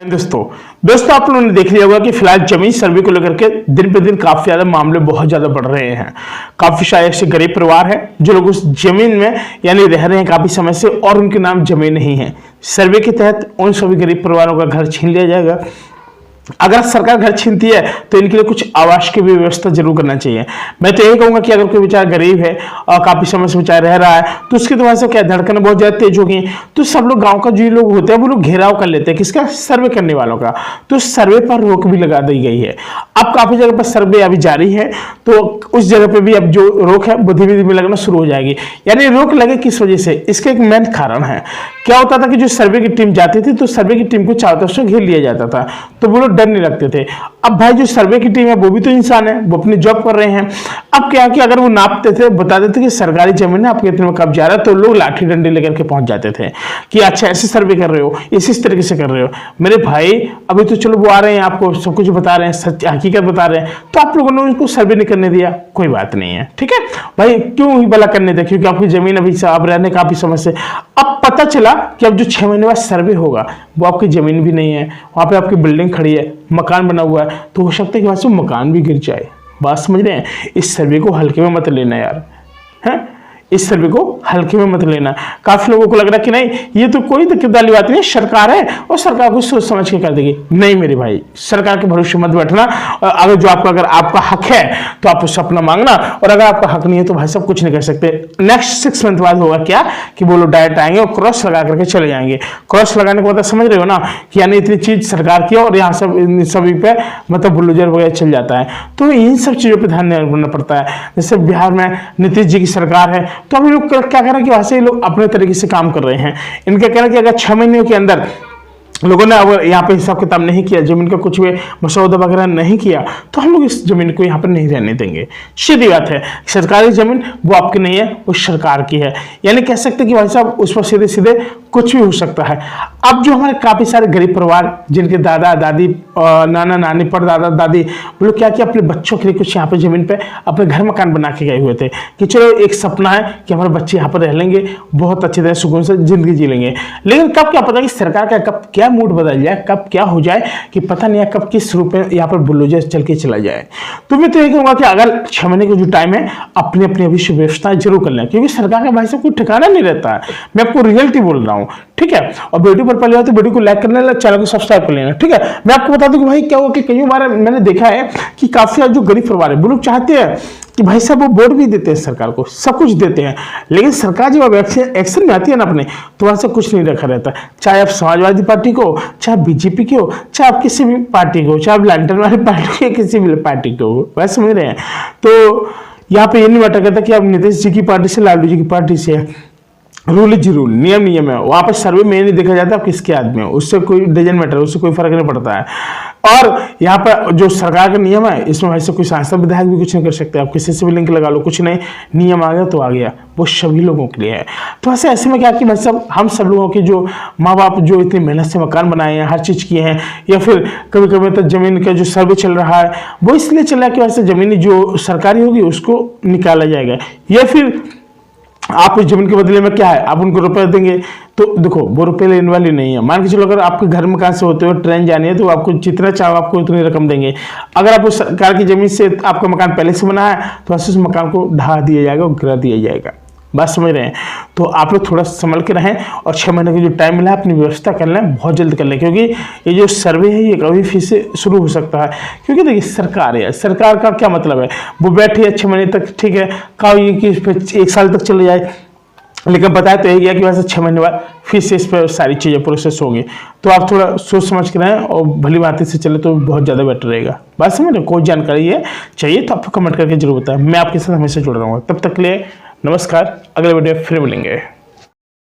दोस्तों आप लोगों ने देख लिया होगा कि फिलहाल जमीन सर्वे को लेकर के दिन पे दिन काफी ज्यादा मामले बहुत ज्यादा बढ़ रहे हैं। काफी शायद ऐसे गरीब परिवार है जो लोग उस जमीन में यानी रह रहे हैं काफी समय से और उनके नाम जमीन नहीं है। सर्वे के तहत उन सभी गरीब परिवारों का घर छीन लिया जाएगा। अगर सरकार घर छीनती है तो इनके लिए कुछ आवास की भी व्यवस्था जरूर करना चाहिए। मैं तो यही कहूंगा कि अगर कोई बेचारा गरीब है और काफी समय से बेचारा रह रहा है तो उसकी तो वैसे क्या धड़कन बहुत ज्यादा तेज हो गई, तो सब लोग गांव का जो लोग होते हैं वो लोग घेराव कर लेते हैं किसका, सर्वे करने वालों का। तो सर्वे पर रोक भी लगा दी गई है। अब काफी जगह पर सर्वे अभी जारी है तो उस जगह पे भी अब जो रोक है वो धीमे धीमे लगना शुरू हो जाएगी। यानी रोक लगे किस वजह से, इसका एक मेन कारण है। क्या होता था कि जो सर्वे की टीम जाती थी तो सर्वे की टीम को चारों तरफ से घेर लिया जाता था, तो वो लोग डर नहीं लगते थे। अब भाई जो सर्वे की टीम है वो भी तो इंसान है, वो अपनी जॉब कर रहे हैं। अब क्या कि अगर वो नापते थे, बता देते कि सरकारी जमीन है आपके इतने में कब जा रहा है, तो लोग लाठी डंडे लेकर के पहुंच जाते थे कि अच्छा ऐसे सर्वे कर रहे हो, इस तरीके से कर रहे हो। मेरे भाई अभी तो चलो वो आ रहे हैं, आपको सब कुछ बता रहे हैं, सच हकीकत बता रहे हैं, तो आप लोगों ने उनको सर्वे नहीं करने दिया, कोई बात नहीं है, ठीक है भाई, क्यों ही भला करने दे, क्योंकि आपकी जमीन अभी से आप रहने काफी समय से। अब पता चला कि अब जो 6 महीने बाद सर्वे होगा वो आपकी जमीन भी नहीं है, वहां पे आपकी बिल्डिंग खड़ी है, मकान बना हुआ है, तो हो सकता है कि वहां से मकान भी गिर जाए। बात समझ रहे हैं? इस सर्वे को हल्के में मत लेना यार, है इस सर्वे को हल्के में मत लेना। काफी लोगों को लग रहा है कि नहीं ये तो कोई दिक्कत वाली बात नहीं, सरकार है और सरकार को सोच समझ के कर देगी। नहीं मेरे भाई, सरकार के भरोसे मत बैठना। अगर जो अगर आपका हक है तो आप उससे अपना मांगना, और अगर आपका हक नहीं है तो भाई सब कुछ नहीं कर सकते। नेक्स्ट 6 मंथ बाद होगा क्या कि वो लोग डायरेक्ट आएंगे और क्रॉस लगा करके चले जाएंगे। क्रॉस लगाने को मतलब समझ रहे हो ना कि यानी इतनी चीज सरकार की और यहाँ सब इन सभी पे मतलब बुलडोजर वगैरह चल जाता है। तो इन सब चीजों पर ध्यान देना पड़ता है। जैसे बिहार में नीतीश जी की सरकार है तो अभी लोग क्या कह रहे हैं कि वैसे ही लोग अपने तरीके से काम कर रहे हैं। इनका कहना है कि अगर 6 महीने के अंदर लोगों ने अगर यहाँ पे हिसाब किताब नहीं किया, जमीन का कुछ भी मसौदा वगैरह नहीं किया, तो हम लोग इस जमीन को यहाँ पर नहीं रहने देंगे। सीधी बात है, सरकारी जमीन वो आपकी नहीं है, वो सरकार की है। यानी कह सकते कि भाई साहब उस पर सीधे सीधे कुछ भी हो सकता है। अब जो हमारे काफी सारे गरीब परिवार जिनके दादा दादी नाना नानी परदादा दादी वो लोग क्या किया, अपने बच्चों के लिए कुछ यहाँ पे जमीन पे अपने घर मकान बना के गए हुए थे कि चलो एक सपना है कि हमारे बच्चे यहाँ पर रह लेंगे, बहुत अच्छी तरह सुकून से जिंदगी जी लेंगे। लेकिन कब क्या पता कि सरकार का कब क्या मूड बदल जाए, कब क्या हो जाए कि पता नहीं है, कब किस रूप में यहाँ पर बुलडोजर चल के चला जाए। तो मैं तो ये कहूंगा कि अगर 6 महीने का जो टाइम है अपनी अपनी अभी व्यवस्थाएं जरूर कर लें, क्योंकि सरकार का भाई साहब कोई ठिकाना नहीं रहता है। मैं आपको रियलिटी बोल रहा हूँ, ठीक है। और वीडियो पर पहले तो वीडियो को लाइक करना, चैनल को सब्सक्राइब कर लेना, ठीक है। मैं आपको बता दूं कि भाई क्या हुआ कि कई बार मैंने देखा है कि काफी जो गरीब परिवार है वो लोग चाहते हैं कि भाई साहब वो वोट भी देते हैं सरकार को, सब कुछ देते हैं, लेकिन सरकार जब अब एक्शन में आती है ना अपने, तो वहां से कुछ नहीं रखा रहता। चाहे आप समाजवादी पार्टी को, चाहे बीजेपी की हो, चाहे आप किसी भी पार्टी को, चाहे आप लंडन वाली पार्टी के किसी भी पार्टी को, वैसे समझ रहे हैं। तो यहाँ पे ये नहीं मैटर करता कि आप नीतीश जी की पार्टी से, लालू जी की पार्टी से, रूल इज रूल, नियम नियम है। वहां पर सर्वे में नहीं देखा जाता आप किसके आदमी हो, उससे कोई डजन मैटर, उससे कोई फर्क नहीं पड़ता है। और यहाँ पर जो सरकार का नियम है इसमें भाई से कोई सांसद विधायक भी कुछ नहीं कर सकते, आप किसी से भी लिंक लगा लो, कुछ नहीं, नियम आ गया तो आ गया, वो सभी लोगों के लिए है। तो ऐसे में क्या कि भाई साहब हम सब लोगों के जो माँ बाप जो इतनी मेहनत से मकान बनाए हैं, हर चीज किए हैं, या फिर कभी कभी तो जमीन का जो सर्वे चल रहा है वो इसलिए चल रहा है कि वैसे जमीन जो सरकारी होगी उसको निकाला जाएगा, या फिर आप उस जमीन के बदले में क्या है आप उनको रुपए देंगे। तो देखो वो रुपए लेने वाली नहीं है। मान के चलो अगर आपके घर में कहाँ से होते हो ट्रेन जानी है तो आपको जितना चाहो आपको उतनी रकम देंगे। अगर आप उस सरकार की जमीन से आपका मकान पहले से बना है तो उस मकान को ढहा दिया जाएगा और गिरा दिया जाएगा। बात समझ रहे हैं? तो आप लोग थोड़ा संभल के रहें और 6 महीने की जो टाइम मिला है अपनी व्यवस्था कर लें, बहुत जल्द कर लें, क्योंकि ये जो सर्वे है ये कभी फिर से शुरू हो सकता है। क्योंकि देखिए सरकार है, सरकार का क्या मतलब है, वो बैठी है 6 महीने तक, ठीक है, का ये कि 1 साल तक चले जाए, लेकिन बताया तो यही गया कि वैसे 6 महीने बाद फिर से इस पर सारी चीज़ें प्रोसेस होंगी। तो आप थोड़ा सोच समझ के रहें और भली बातें से चले तो बहुत ज़्यादा बेटर रहेगा। बात समझ रहे? कोई जानकारी है चाहिए तो आपको कमेंट करके जरूर बताएं, मैं आपके साथ हमेशा जुड़ रहा हूँ। तब तक के लिए नमस्कार, अगले वीडियो फिर मिलेंगे।